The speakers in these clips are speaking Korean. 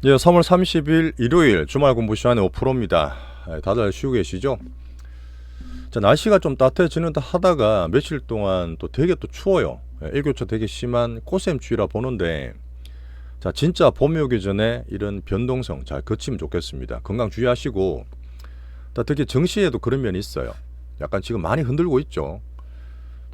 예, 3월 30일 일요일 주말 공부 시간에 5%입니다. 다들 쉬고 계시죠? 자, 날씨가 좀 따뜻해지는 듯 하다가 며칠 동안 또 되게 또 추워요. 일교차 되게 심한 꽃샘추위라 보는데, 자, 진짜 봄이 오기 전에 이런 변동성 잘 거치면 좋겠습니다. 건강 주의하시고, 특히 증시에도 그런 면이 있어요. 약간 지금 많이 흔들고 있죠.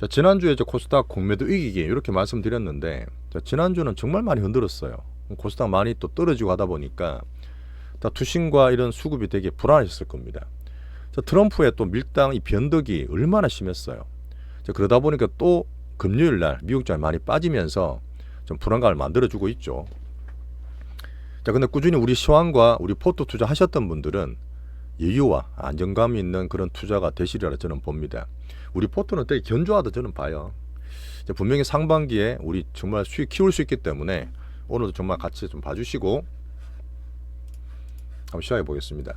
자, 지난주에 코스닥 공매도 이기기 이렇게 말씀드렸는데, 자, 지난주는 정말 많이 흔들었어요. 코스닥 많이 또 떨어지고 하다 보니까 투신과 이런 수급이 되게 불안하셨을 겁니다. 자, 트럼프의 또 밀당 이 변덕이 얼마나 심했어요. 자, 그러다 보니까 또 금요일 날 미국장이 많이 빠지면서 좀 불안감을 만들어주고 있죠. 자, 근데 꾸준히 우리 시황과 우리 포트 투자 하셨던 분들은 여유와 안정감 있는 그런 투자가 되시리라 저는 봅니다. 우리 포트는 되게 견조하다 저는 봐요. 자, 분명히 상반기에 우리 정말 수익 키울 수 있기 때문에 오늘도 정말 같이 좀 봐주시고 한번 시작해 보겠습니다.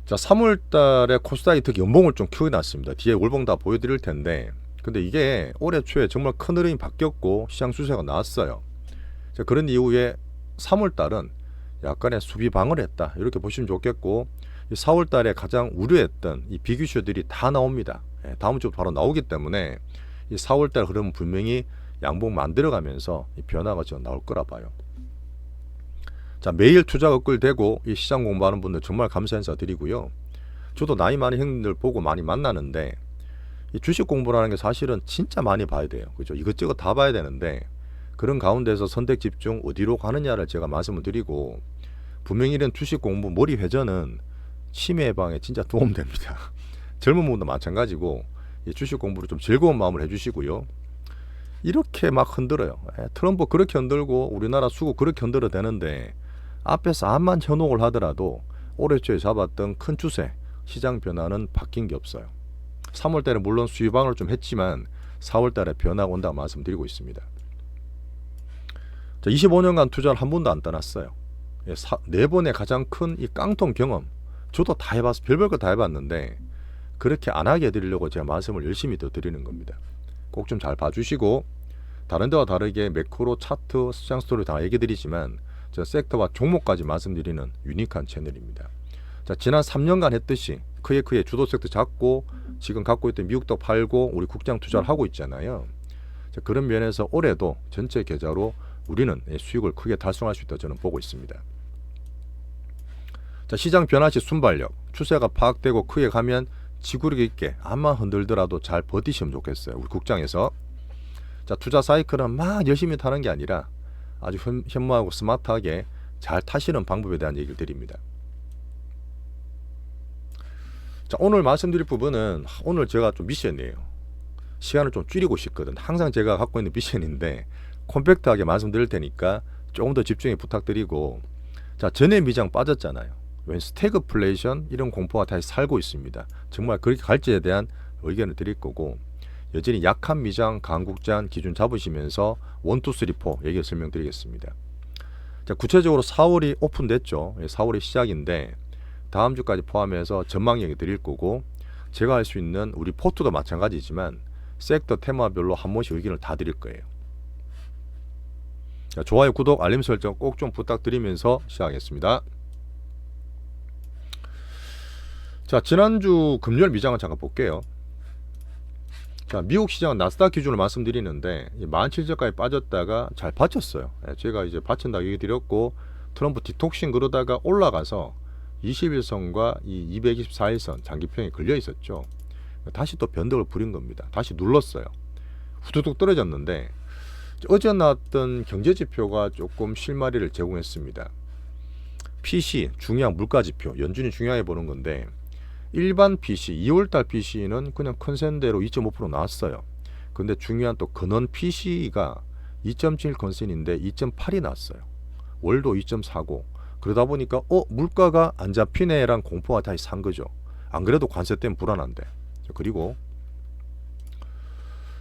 자, 3월 달에 코스닥이 특히 연봉을 좀 크게 났습니다. 뒤에 월봉 다 보여드릴 텐데, 근데 이게 올해 초에 정말 큰 흐름이 바뀌었고 시장 수세가 나왔어요. 자, 그런 이후에 3월 달은 약간의 수비 방어를 했다 이렇게 보시면 좋겠고, 4월 달에 가장 우려했던 이 비규슈들이 다 나옵니다. 다음 주 바로 나오기 때문에 이 4월 달 흐름은 분명히 양봉 만들어가면서 이 변화가 좀 나올 거라 봐요. 자, 매일 투자가 끌되고 이 시장 공부하는 분들 정말 감사 인사 드리고요. 저도 나이 많은 형님들 보고 많이 만나는데, 이 주식 공부라는 게 사실은 진짜 많이 봐야 돼요. 그죠? 이것저것 다 봐야 되는데, 그런 가운데서 선택 집중 어디로 가느냐를 제가 말씀을 드리고, 분명히 이런 주식 공부 머리 회전은 치매 예방에 진짜 도움됩니다. 젊은 분도 마찬가지고 이 주식 공부를 좀 즐거운 마음으로 해주시고요. 이렇게 막 흔들어요. 트럼프 그렇게 흔들고 우리나라 수급 그렇게 흔들어 대는데, 앞에서 암만 현혹을 하더라도 올해 초에 잡았던 큰 추세 시장 변화는 바뀐 게 없어요. 3월 달에 물론 수입방을 좀 했지만 4월 달에 변화가 온다고 말씀드리고 있습니다. 자, 25년간 투자를 한 번도 안 떠났어요. 4번의 가장 큰 이 깡통 경험, 저도 다 해봤어. 별별 거 다 해봤는데 그렇게 안 하게 해드리려고 제가 말씀을 열심히 더 드리는 겁니다. 꼭 좀 잘 봐주시고, 다른 데와 다르게 매크로, 차트, 시장 스토리 다 얘기 드리지만 저 섹터와 종목까지 말씀드리는 유니크한 채널입니다. 자, 지난 3년간 했듯이 크게 주도 섹터 잡고 지금 갖고 있던 미국도 팔고 우리 국장 투자를 하고 있잖아요. 자, 그런 면에서 올해도 전체 계좌로 우리는 수익을 크게 달성할 수 있다 저는 보고 있습니다. 자, 시장 변화 시 순발력, 추세가 파악되고 크게 가면 지구력 있게 암만 흔들더라도 잘 버티시면 좋겠어요. 우리 국장에서. 자, 투자 사이클은 막 열심히 타는 게 아니라 아주 현모하고 스마트하게 잘 타시는 방법에 대한 얘기를 드립니다. 자, 오늘 말씀드릴 부분은 오늘 제가 좀 미션이에요. 시간을 좀 줄이고 싶거든. 항상 제가 갖고 있는 미션인데 콤팩트하게 말씀드릴 테니까 조금 더 집중해 부탁드리고, 자, 전에 미장 빠졌잖아요. 웬 스태그플레이션 이런 공포가 다시 살고 있습니다. 정말 그렇게 갈지에 대한 의견을 드릴 거고, 여전히 약한 미장 강국장 기준 잡으시면서 1, 2, 3, 4 얘기를 설명드리겠습니다. 자, 구체적으로 4월이 오픈됐죠. 4월이 시작인데 다음 주까지 포함해서 전망 얘기 드릴 거고, 제가 할 수 있는 우리 포트도 마찬가지지만 섹터 테마별로 한 번씩 의견을 다 드릴 거예요. 자, 좋아요, 구독, 알림 설정 꼭 좀 부탁드리면서 시작하겠습니다. 자, 지난주 금요일 미장을 잠깐 볼게요. 자, 미국 시장은 나스닥 기준으로 말씀드리는데 17,000까지 빠졌다가 잘 받쳤어요. 제가 이제 받친다고 얘기 드렸고, 트럼프 디톡싱 그러다가 올라가서 21선과 이 224일선 장기평에 걸려 있었죠. 다시 또 변덕을 부린 겁니다. 다시 눌렀어요. 후두둑 떨어졌는데 어제 나왔던 경제지표가 조금 실마리를 제공했습니다. PC, 중요한 물가지표, 연준이 중요하게 보는 건데, 일반 PC, 2월달 PC는 그냥 컨센대로 2.5% 나왔어요. 근데 중요한 또 근원 PC가 2.7 컨센인데 2.8이 나왔어요. 월도 2.49. 그러다 보니까 물가가 안 잡히네란 공포가 다시 산 거죠. 안 그래도 관세 때문에 불안한데. 그리고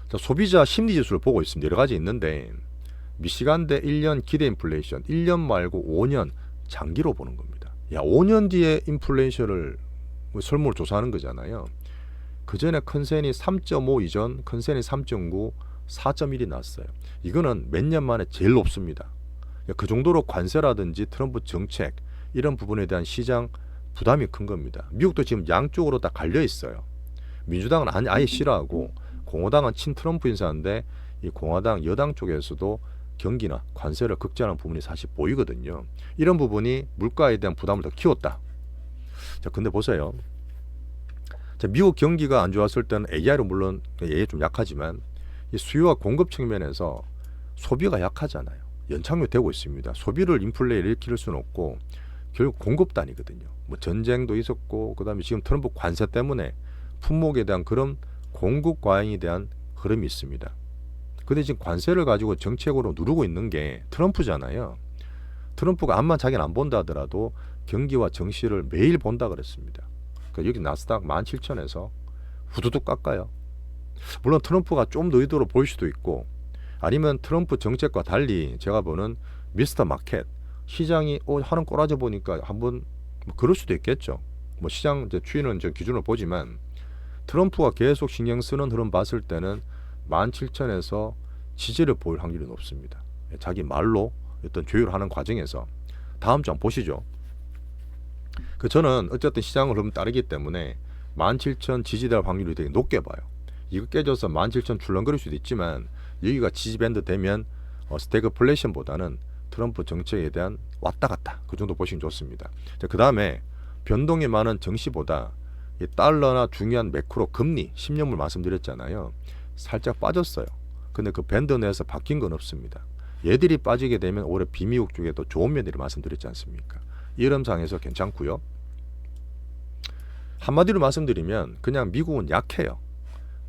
자, 소비자 심리지수를 보고 있습니다. 여러 가지 있는데, 미시간대 1년 기대 인플레이션, 1년 말고 5년 장기로 보는 겁니다. 야, 5년 뒤에 인플레이션을 설문을 조사하는 거잖아요. 그 전에 컨센이 3.5 이전, 컨센이 3.9, 4.1이 나왔어요. 이거는 몇 년 만에 제일 높습니다. 그 정도로 관세라든지 트럼프 정책 이런 부분에 대한 시장 부담이 큰 겁니다. 미국도 지금 양쪽으로 다 갈려 있어요. 민주당은 아예 싫어하고 공화당은 친 트럼프 인사인데 이 공화당 여당 쪽에서도 경기나 관세를 극진하는 부분이 사실 보이거든요. 이런 부분이 물가에 대한 부담을 더 키웠다. 자, 근데 보세요. 자, 미국 경기가 안 좋았을 때는 AI로 물론 AI 좀 약하지만 이 수요와 공급 측면에서 소비가 약하잖아요. 연착륙 되고 있습니다. 소비를 인플레를 일으킬 수는 없고 결국 공급단이거든요. 뭐 전쟁도 있었고 그다음에 지금 트럼프 관세 때문에 품목에 대한 그런 공급 과잉에 대한 흐름이 있습니다. 근데 지금 관세를 가지고 정책으로 누르고 있는 게 트럼프잖아요. 트럼프가 암만 자기는 안 본다 하더라도 경기와 정시를 매일 본다 그랬습니다. 그러니까 여기 나스닥 17,000에서 후두둑 깎아요. 물론 트럼프가 좀 더 의도로 보일 수도 있고 아니면 트럼프 정책과 달리 제가 보는 미스터 마켓 시장이 하는 꼬라져 보니까 한번 뭐 그럴 수도 있겠죠. 뭐 시장 이제 추이는 저 기준을 보지만 트럼프가 계속 신경 쓰는 흐름 봤을 때는 17,000에서 지지를 보일 확률이 높습니다. 자기 말로 어떤 조율을 하는 과정에서 다음 장 보시죠. 저는 어쨌든 시장을 흐름 따르기 때문에 17,000 지지될 확률이 되게 높게 봐요. 이거 깨져서 17,000 출렁거릴 수도 있지만 여기가 지지밴드 되면 스태그플레이션보다는 트럼프 정책에 대한 왔다 갔다 그 정도 보시면 좋습니다. 그 다음에 변동이 많은 정시보다 이 달러나 중요한 매크로 금리 10년물 말씀드렸잖아요. 살짝 빠졌어요. 근데 그 밴드 내에서 바뀐 건 없습니다. 얘들이 빠지게 되면 올해 비미국 쪽에도 좋은 면들이 말씀드렸지 않습니까? 이 흐름상에서 괜찮고요. 한마디로 말씀드리면 그냥 미국은 약해요.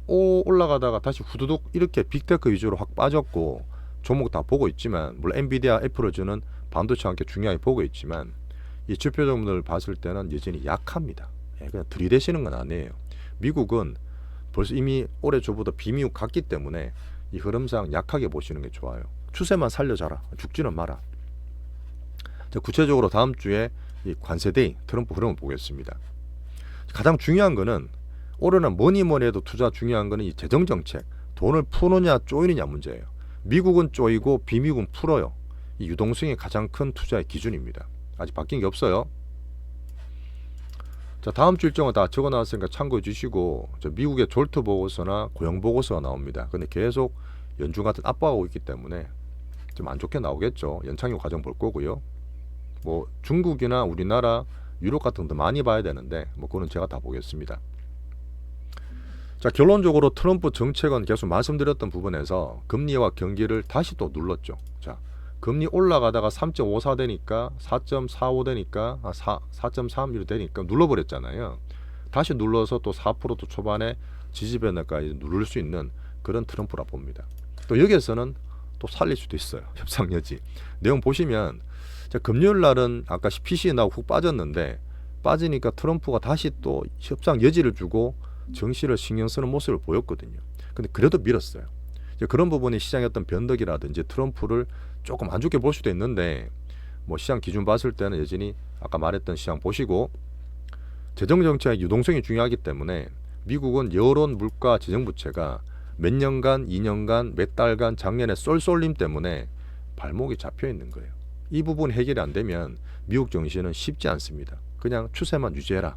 올라가다가 다시 후두둑 이렇게 빅테크 위주로 확 빠졌고 종목 다 보고 있지만 물론 엔비디아, 애플을 반도체 함께 중요하게 보고 있지만 이 지표점을 봤을 때는 여전히 약합니다. 그냥 들이대시는 건 아니에요. 미국은 벌써 이미 올해 초보다 비미국 갔기 때문에 이 흐름상 약하게 보시는 게 좋아요. 추세만 살려줘라. 죽지는 마라. 자, 구체적으로 다음 주에 이 관세데이 트럼프 흐름을 보겠습니다. 가장 중요한 거는 올해는 뭐니 해도 투자 중요한 거는 이 재정정책 돈을 푸느냐 쪼이느냐 문제예요. 미국은 쪼이고 비미국은 풀어요. 이 유동성이 가장 큰 투자의 기준입니다. 아직 바뀐 게 없어요. 자, 다음 주 일정은 다 적어놨으니까 참고해 주시고 미국의 졸트 보고서나 고용 보고서가 나옵니다. 근데 계속 연중 같은 압박하고 있기 때문에 좀 안 좋게 나오겠죠. 연착륙 과정 볼 거고요. 뭐 중국이나 우리나라, 유럽 같은 것도 많이 봐야 되는데 뭐 그거는 제가 다 보겠습니다. 자, 결론적으로 트럼프 정책은 계속 말씀드렸던 부분에서 금리와 경기를 다시 또 눌렀죠. 자, 금리 올라가다가 3.54 되니까 4.45 되니까 4.3 되니까 눌러버렸잖아요. 다시 눌러서 또 4% 초반에 지지 변화까지 누를 수 있는 그런 트럼프라 봅니다. 또 여기에서는 또 살릴 수도 있어요. 협상 여지. 내용 보시면 자, 금요일 날은 아까 PCE 나오고 훅 빠졌는데 빠지니까 트럼프가 다시 또 협상 여지를 주고 정시를 신경 쓰는 모습을 보였거든요. 근데 그래도 밀었어요. 그런 부분이 시장의 어떤 변덕이라든지 트럼프를 조금 안 좋게 볼 수도 있는데 뭐 시장 기준 봤을 때는 여전히 아까 말했던 시장 보시고 재정정책의 유동성이 중요하기 때문에 미국은 여론, 물가, 재정부채가 몇 년간, 2년간, 몇 달간 작년에 쏠쏠림 때문에 발목이 잡혀 있는 거예요. 이 부분 해결이 안 되면 미국 정시는 쉽지 않습니다. 그냥 추세만 유지해라.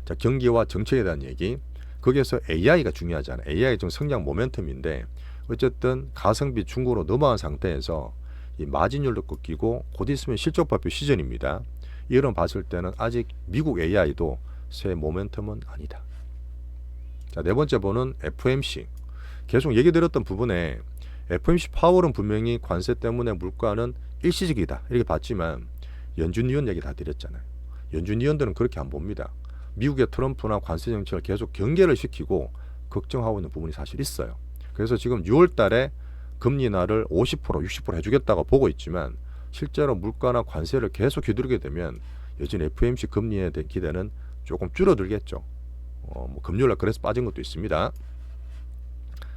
자, 경기와 정책에 대한 얘기. 거기에서 AI가 중요하잖아요. AI 좀 성장 모멘텀인데 어쨌든 가성비 중고로 넘어간 상태에서 이 마진율도 꺾이고 곧 있으면 실적 발표 시즌입니다. 이런 봤을 때는 아직 미국 AI도 새 모멘텀은 아니다. 자, 네 번째 보는 FOMC. 계속 얘기 드렸던 부분에 FOMC 파월은 분명히 관세 때문에 물가는 일시적이다 이렇게 봤지만 연준 위원 얘기 다 드렸잖아요. 연준 위원들은 그렇게 안 봅니다. 미국의 트럼프나 관세 정책을 계속 경계를 시키고 걱정하고 있는 부분이 사실 있어요. 그래서 지금 6월 달에 금리 인하를 50%, 60% 해주겠다고 보고 있지만 실제로 물가나 관세를 계속 휘두르게 되면 여전히 FOMC 금리에 대한 기대는 조금 줄어들겠죠. 뭐 금요일 날 그래서 빠진 것도 있습니다.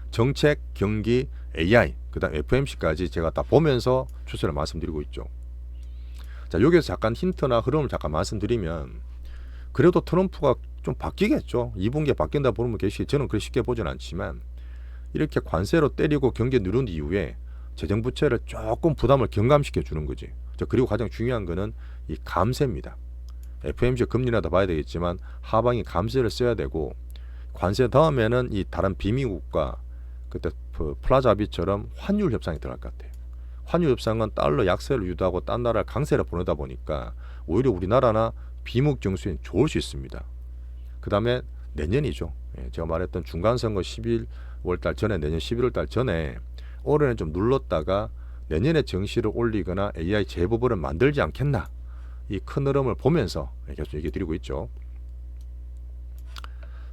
정책, 경기, AI, 그다음 FOMC까지 제가 다 보면서 추세를 말씀드리고 있죠. 자, 여기서 잠깐 힌트나 흐름을 잠깐 말씀드리면 그래도 트럼프가 좀 바뀌겠죠. 2분기에 바뀐다 보는 분 계시기 저는 그렇게 쉽게 보진 않지만 이렇게 관세로 때리고 경기 누른 이후에 재정 부채를 조금 부담을 경감시켜 주는 거지. 자, 그리고 가장 중요한 거는 이 감세입니다. FOMC 금리라도 봐야 되겠지만 하방이 감세를 써야 되고, 관세 다음에는 이 다른 비미국과 그때 플라자비처럼 환율 협상이 들어갈 것 같아요. 환율 협상은 달러 약세를 유도하고 딴 나라를 강세를 보내다 보니까 오히려 우리나라나 비미국 정수엔 좋을 수 있습니다. 그 다음에 내년이죠. 제가 말했던 중간선거 12월달 전에, 내년 11월달 전에 올해는 좀 눌렀다가 내년에 정시를 올리거나 AI 재보벌을 만들지 않겠나, 이 큰 흐름을 보면서 계속 얘기 드리고 있죠.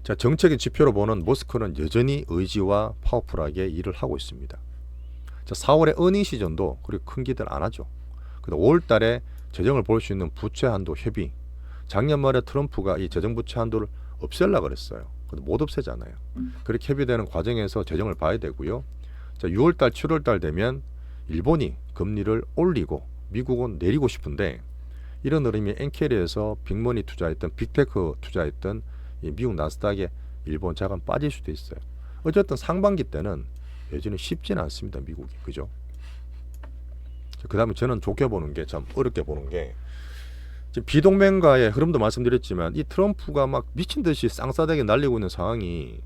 자, 정책의 지표로 보는 머스크는 여전히 의지와 파워풀하게 일을 하고 있습니다. 자, 4월에 어닝 시즌도 그렇게 큰 기대를 안 하죠. 근데 5월 달에 재정을 볼 수 있는 부채 한도 협의, 작년 말에 트럼프가 이 재정 부채 한도를 없앨라 그랬어요. 근데 못 없애잖아요. 그렇게 협의되는 과정에서 재정을 봐야 되고요. 자, 6월 달, 7월 달 되면 일본이 금리를 올리고 미국은 내리고 싶은데, 이런 흐름이 엔켈에서 빅머니 투자했던, 빅테크 투자했던 이 미국 나스닥에 일본 자금 빠질 수도 있어요. 어쨌든 상반기 때는 여전히 쉽지는 않습니다, 미국이. 그죠? 그 다음에 저는 좋게 보는 게, 참 어렵게 보는 게, 지금 비동맹과의 흐름도 말씀드렸지만 이 트럼프가 막 미친 듯이 쌍싸대기 날리고 있는 상황이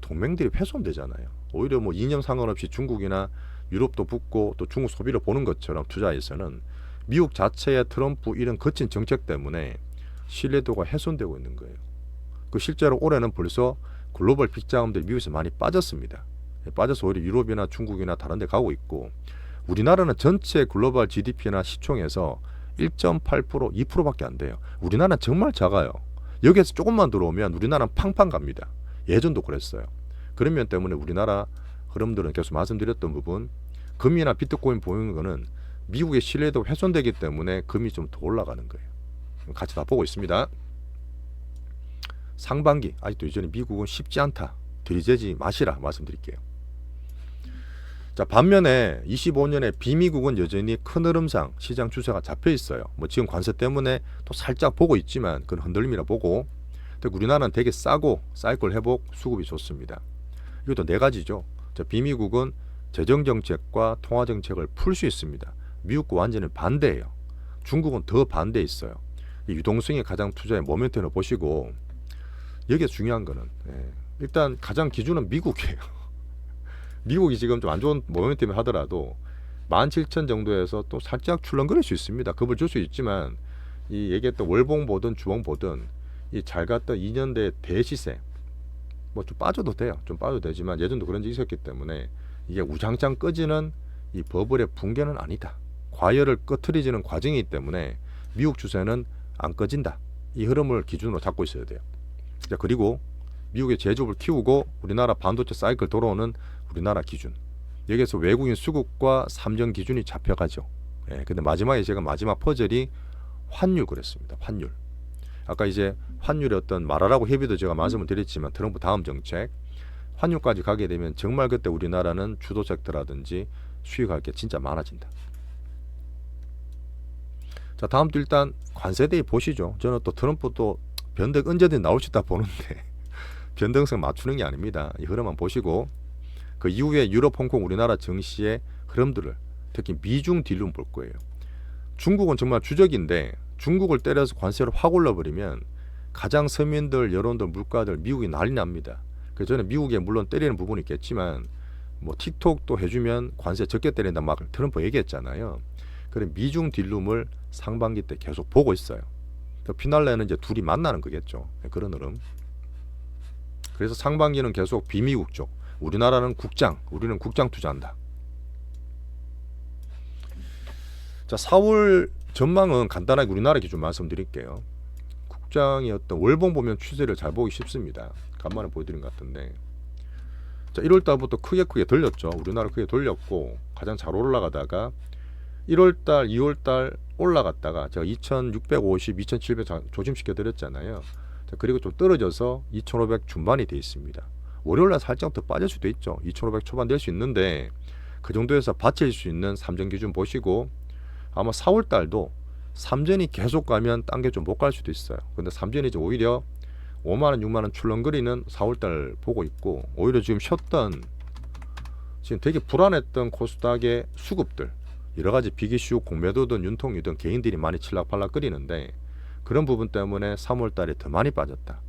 동맹들이 훼손되잖아요. 오히려 뭐 이념 상관없이 중국이나 유럽도 붙고 또 중국 소비를 보는 것처럼 투자에서는 미국 자체의 트럼프 이런 거친 정책 때문에 신뢰도가 훼손되고 있는 거예요. 그 실제로 올해는 벌써 글로벌 빅 자금들이 미국에서 많이 빠졌습니다. 빠져서 오히려 유럽이나 중국이나 다른 데 가고 있고, 우리나라는 전체 글로벌 GDP나 시총에서 1.8%, 2%밖에 안 돼요. 우리나라는 정말 작아요. 여기에서 조금만 들어오면 우리나라는 팡팡 갑니다. 예전도 그랬어요. 그런 면 때문에 우리나라 흐름들은 계속 말씀드렸던 부분, 금이나 비트코인 보이는 거는 미국의 신뢰도가 훼손되기 때문에 금이 좀 더 올라가는 거예요. 같이 다 보고 있습니다. 상반기 아직도 여전히 미국은 쉽지 않다, 들이대지 마시라 말씀드릴게요. 자, 반면에 25년에 비미국은 여전히 큰 흐름상 시장 추세가 잡혀 있어요. 뭐 지금 관세 때문에 또 살짝 보고 있지만 그건 흔들림이라 보고, 우리나라는 되게 싸고 사이클 회복, 수급이 좋습니다. 이것도 네 가지죠. 자, 비미국은 재정 정책과 통화 정책을 풀 수 있습니다. 미국과 완전히 반대예요. 중국은 더 반대에 있어요. 이 유동성이 가장 투자의 모멘텀을 보시고, 여기에 중요한 거는 일단 가장 기준은 미국이에요. 미국이 지금 좀 안 좋은 모멘텀을 하더라도 17,000 정도에서 또 살짝 출렁거릴 수 있습니다. 급을 줄 수 있지만, 이 얘기했던 월봉 보든 주봉 보든 이 잘 갔던 2년대 대시세 뭐 좀 빠져도 돼요. 좀 빠져도 되지만 예전도 그런 적이 있었기 때문에 이게 우장창 꺼지는 이 버블의 붕괴는 아니다. 과열을 꺼트리지는 과정이기 때문에 미국 추세는 안 꺼진다. 이 흐름을 기준으로 잡고 있어야 돼요. 자, 그리고 미국의 제조업을 키우고 우리나라 반도체 사이클 돌아오는 우리나라 기준, 여기에서 외국인 수급과 삼정 기준이 잡혀가죠. 근데 마지막에 제가 마지막 퍼즐이 환율 그랬습니다. 환율. 아까 이제 환율의 어떤 말하라고 협의도 제가 말씀을 드렸지만 트럼프 다음 정책, 환율까지 가게 되면 정말 그때 우리나라는 주도 섹터라든지 수익할 게 진짜 많아진다. 자, 다음 또 일단 관세대위 보시죠. 저는 또 트럼프 또 변덕 언제든 나올 수 있다 보는데 변동성 맞추는 게 아닙니다. 이 흐름만 보시고, 그 이후에 유럽, 홍콩, 우리나라 증시의 흐름들을, 특히 미중 딜룸 볼 거예요. 중국은 정말 주적인데 중국을 때려서 관세를 확 올려버리면 가장 서민들, 여론들, 물가들 미국이 난리 납니다. 그래서 저는 미국에 물론 때리는 부분이 있겠지만 뭐 틱톡도 해주면 관세 적게 때린다 막 트럼프 얘기했잖아요. 그래 미중 딜룸을 상반기 때 계속 보고 있어요. 그 피날레는 이제 둘이 만나는 거겠죠. 그런 흐름. 그래서 상반기는 계속 비미국 쪽, 우리나라는 국장, 우리는 국장 투자한다. 자, 4월 전망은 간단하게 우리나라 기준 말씀드릴게요. 국장이 어떤 월봉 보면 추세를 잘 보기 쉽습니다. 간만에 보여드린 것 같은데, 자, 1월달부터 크게 돌렸죠. 우리나라 크게 돌렸고 가장 잘 올라가다가 1월달, 2월달 올라갔다가 제가 2650, 2700 조짐시켜 드렸잖아요. 자, 그리고 좀 떨어져서 2500 중반이 돼 있습니다. 월요일날 살짝 더 빠질 수도 있죠. 2500 초반 될 수 있는데 그 정도에서 받칠 수 있는 삼전 기준 보시고, 아마 4월달도 삼전이 계속 가면 딴 게 좀 못 갈 수도 있어요. 근데 삼전이 이제 오히려 5만원, 6만원 출렁거리는 4월달 보고 있고, 오히려 지금 쉬었던 지금 되게 불안했던 코스닥의 수급들, 여러 가지 비기슈, 공매도든 윤통유든 개인들이 많이 칠락팔락거리는데 그런 부분 때문에 3월 달에 더 많이 빠졌다.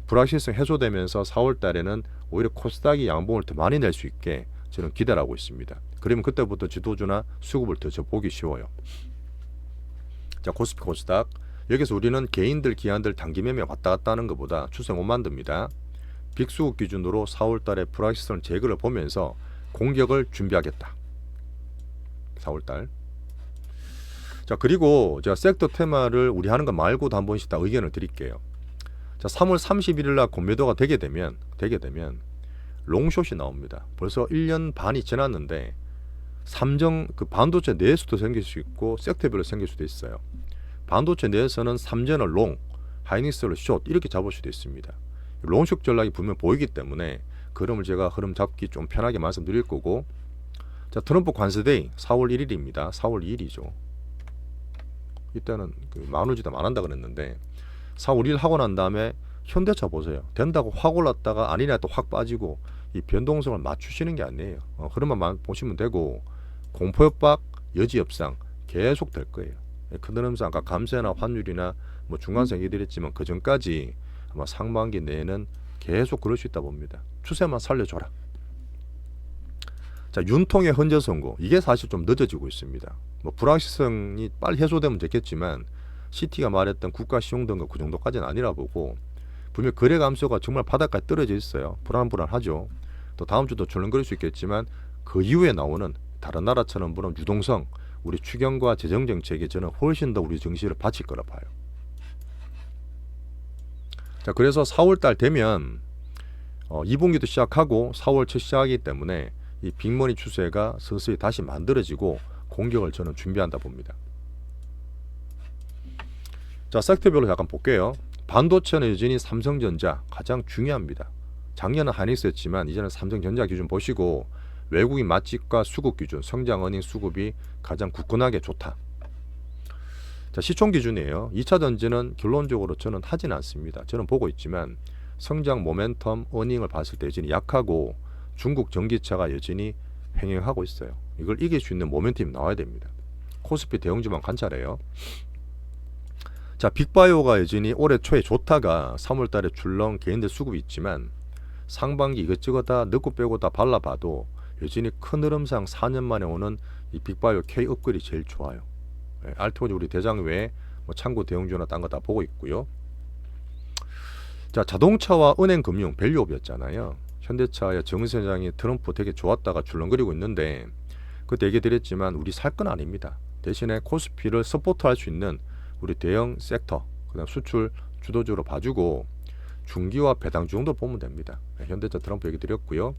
불확실성 해소되면서 4월 달에는 오히려 코스닥이 양봉을 더 많이 낼 수 있게 저는 기대를 하고 있습니다. 그러면 그때부터 지도주나 수급을 더 보기 쉬워요. 자, 코스피 코스닥. 여기서 우리는 개인들, 기관들 단기 매매 왔다 갔다 하는 것보다 추세 못 만듭니다. 빅수급 기준으로 4월 달에 불확실성 제거를 보면서 공격을 준비하겠다. 4월 달. 자, 그리고 제가 섹터 테마를 우리 하는 거 말고도 한 번씩 다 의견을 드릴게요. 자, 3월 31일 날 공매도가 되게 되면 롱숏이 나옵니다. 벌써 1년 반이 지났는데 삼정 그 반도체 내에서도 생길 수 있고 섹터별로 생길 수도 있어요. 반도체 내에서는 삼전을 롱, 하이닉스를 숏 이렇게 잡을 수도 있습니다. 롱숏 전략이 분명 보이기 때문에 그럼을 제가 흐름 잡기 좀 편하게 말씀드릴 거고. 자, 트럼프 관세데이 4월 1일입니다. 4월 2일이죠. 이때는 그 만우지도 안 한다 그랬는데 4월 1일 하고 난 다음에 현대차 보세요. 된다고 확 올랐다가 아니냐 또 확 빠지고 이 변동성을 맞추시는 게 아니에요. 흐름만 보시면 되고 공포협박 여지협상 계속 될 거예요. 큰 흐름상 아까 감세나 환율이나 뭐 중간성 얘기드렸지만 그 전까지 아마 상반기 내에는 계속 그럴 수 있다 봅니다. 추세만 살려줘라. 자, 윤통의 헌재 선고 이게 사실 좀 늦어지고 있습니다. 뭐 불확실성이 빨리 해소되면 좋겠지만 CT가 말했던 국가 시용 등급 그 정도까지는 아니라 보고 분명 거래 감소가 정말 바닥까지 떨어져 있어요. 불안하죠. 또 다음 주도 출렁거릴 수 있겠지만 그 이후에 나오는 다른 나라처럼 보는 유동성, 우리 추경과 재정 정책에 저는 훨씬 더 우리 정시를 바칠 거라 봐요. 자, 그래서 4월 달 되면 2분기도 시작하고 4월 첫 시작이기 때문에 이 빅머니 추세가 서서히 다시 만들어지고 공격을 저는 준비한다 봅니다. 자, 섹터별로 잠깐 볼게요. 반도체는 여전히 삼성전자 가장 중요합니다. 작년은 하이닉스였지만 이제는 삼성전자 기준 보시고 외국인 맛집과 수급 기준, 성장 어닝 수급이 가장 굳건하게 좋다. 자, 시총 기준이에요. 2차 전지는 결론적으로 저는 하진 않습니다. 저는 보고 있지만 성장 모멘텀 어닝을 봤을 때 여전히 약하고 중국 전기차가 여전히 횡행하고 있어요. 이걸 이길 수 있는 모멘텀이 나와야 됩니다. 코스피 대형주만 관찰해요. 자, 빅바이오가 여전히 올해 초에 좋다가 3월 달에 줄렁 개인들 수급이 있지만 상반기 이것저것 다 넣고 빼고 다 발라봐도 여전히 큰 흐름상 4년 만에 오는 이 빅바이오 K 업글이 제일 좋아요. 알트오지 우리 대장 외에 뭐 창구 대형주나 딴 거 다 보고 있고요. 자, 자동차와 은행 금융 밸류업이었잖아요. 현대차의 정의선 회장이 트럼프 되게 좋았다가 줄렁거리고 있는데 그때 얘기 드렸지만 우리 살 건 아닙니다. 대신에 코스피를 서포트할 수 있는 우리 대형 섹터, 그다음 수출 주도주로 봐주고 중기와 배당주 정도 보면 됩니다. 현대차 트럼프 얘기 드렸고요.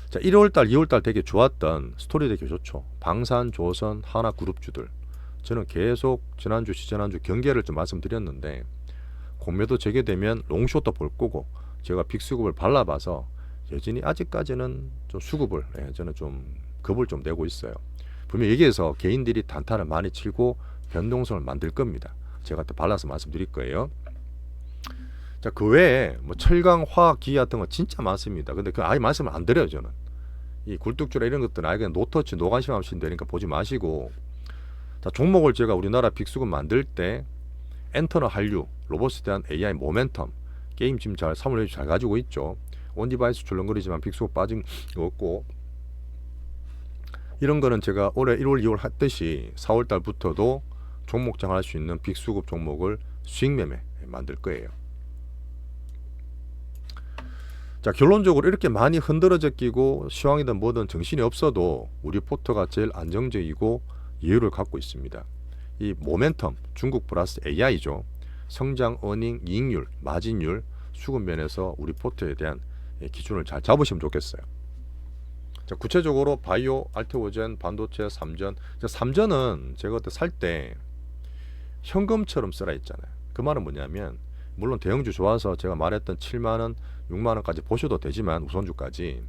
자, 1월달, 2월달 되게 좋았던 스토리 되게 좋죠. 방산, 조선, 하나그룹주들. 저는 계속 지난주, 시지난주 경계를 좀 말씀드렸는데 공매도 재개되면 롱숏도 볼 거고 제가 빅수급을 발라봐서 여전히 아직까지는 좀 수급을 저는 좀 겁을 좀 내고 있어요. 분명히 여기에서 개인들이 단타를 많이 치고 변동성을 만들 겁니다. 제가 또 발라서 말씀드릴 거예요. 자, 그 외에 뭐 철강, 화학, 기계 같은 거 진짜 많습니다. 근데 그 아예 말씀을 안 드려요. 저는 이 굴뚝주라 이런 것들은 아예 그냥 노터치, 노관심 하시면 되니까 보지 마시고. 자, 종목을 제가 우리나라 빅수급 만들 때 엔터너 한류, 로봇에 대한 AI 모멘텀, 게임 지금 잘 3월 잘 가지고 있죠. 온디바이스 출렁거리지만 빅수급 빠진 거 없고 이런 거는 제가 올해 1월, 2월 했듯이 4월 달부터도 종목장 할 수 있는 빅수급 종목을 수익 매매 만들 거예요. 자, 결론적으로 이렇게 많이 흔들어져 끼고 시황이든 뭐든 정신이 없어도 우리 포트가 제일 안정적이고 여유를 갖고 있습니다. 이 모멘텀, 중국 플러스 AI죠. 성장, 어닝, 이익률, 마진율, 수급 면에서 우리 포트에 대한 기준을 잘 잡으시면 좋겠어요. 자, 구체적으로 바이오, 알테오젠, 반도체, 삼전. 삼전은 제가 그때 살 때 현금처럼 쓰라 했잖아요. 그 말은 뭐냐면 물론 대형주 좋아서 제가 말했던 7만원, 6만원까지 보셔도 되지만 우선주까지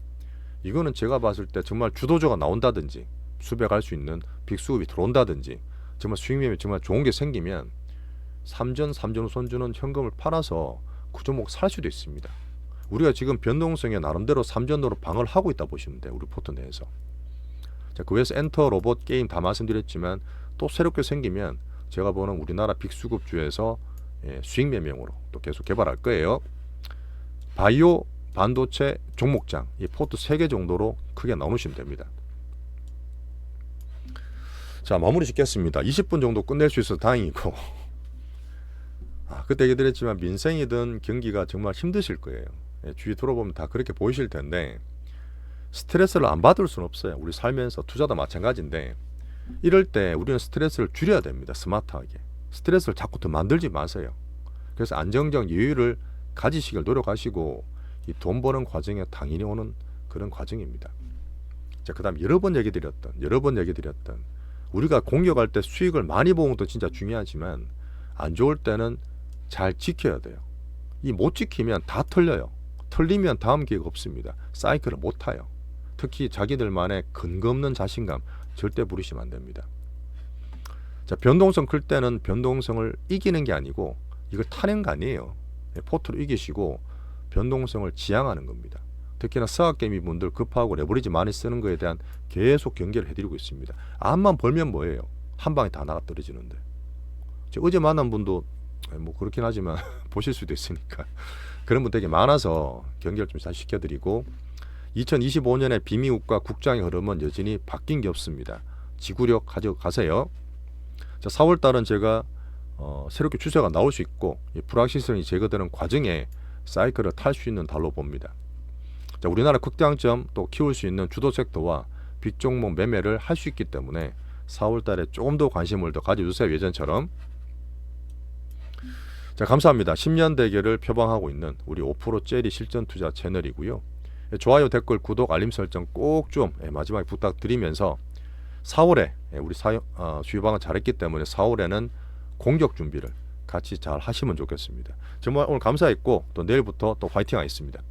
이거는 제가 봤을 때 정말 주도주가 나온다든지 수백할 수 있는 빅수급이 들어온다든지 정말 수익률이 정말 좋은 게 생기면 삼전 우선주는 현금을 팔아서 그 종목 살 수도 있습니다. 우리가 지금 변동성에 나름대로 삼전도로 방어를 하고 있다 보시면 돼요. 우리 포트 내에서. 자, 그 외에서 엔터 로봇 게임 다 말씀드렸지만 또 새롭게 생기면 제가 보는 우리나라 빅수급주에서 수익 매명으로 또 계속 개발할 거예요. 바이오 반도체 종목장 이 포트 3개 정도로 크게 나누시면 됩니다. 자, 마무리 짓겠습니다. 20분 정도 끝낼 수 있어서 다행이고 그때 얘기드렸지만 민생이든 경기가 정말 힘드실 거예요. 주위 들어보면 다 그렇게 보이실 텐데 스트레스를 안 받을 수는 없어요. 우리 살면서 투자도 마찬가지인데 이럴 때 우리는 스트레스를 줄여야 됩니다. 스마트하게. 스트레스를 자꾸 더 만들지 마세요. 그래서 안정적 여유를 가지시길 노력하시고 이 돈 버는 과정에 당연히 오는 그런 과정입니다. 자, 그 다음 여러 번 얘기 드렸던 우리가 공격할 때 수익을 많이 보는 것도 진짜 중요하지만 안 좋을 때는 잘 지켜야 돼요. 이 못 지키면 다 털려요. 털리면 다음 기회가 없습니다. 사이클을 못 타요. 특히 자기들만의 근거 없는 자신감 절대 부리시면 안 됩니다. 자, 변동성 클 때는 변동성을 이기는 게 아니고 이걸 타는 거 아니에요. 포트로 이기시고 변동성을 지향하는 겁니다. 특히나 서학개미 분들 급하고 레버리지 많이 쓰는 거에 대한 계속 경계를 해드리고 있습니다. 암만 벌면 뭐예요? 한 방에 다 나가 떨어지는데. 어제 만난 분도 뭐 그렇긴 하지만 보실 수도 있으니까 그런 분 되게 많아서 경계를 좀 잘 시켜드리고 2025년의 비미국과 국장의 흐름은 여전히 바뀐 게 없습니다. 지구력 가져가세요. 자, 4월달은 제가 새롭게 추세가 나올 수 있고 불확실성이 제거되는 과정에 사이클을 탈 수 있는 달로 봅니다. 자, 우리나라 극장점 또 키울 수 있는 주도 섹터와 빅 종목 매매를 할 수 있기 때문에 4월달에 조금 더 관심을 더 가져주세요. 예전처럼. 자, 감사합니다. 10년 대결을 표방하고 있는 우리 5% 젤리 실전 투자 채널이고요. 좋아요, 댓글, 구독, 알림 설정 꼭 좀 마지막에 부탁드리면서 4월에 우리 수요방은 잘했기 때문에 4월에는 공격 준비를 같이 잘 하시면 좋겠습니다. 정말 오늘 감사했고 또 내일부터 또 화이팅 하겠습니다.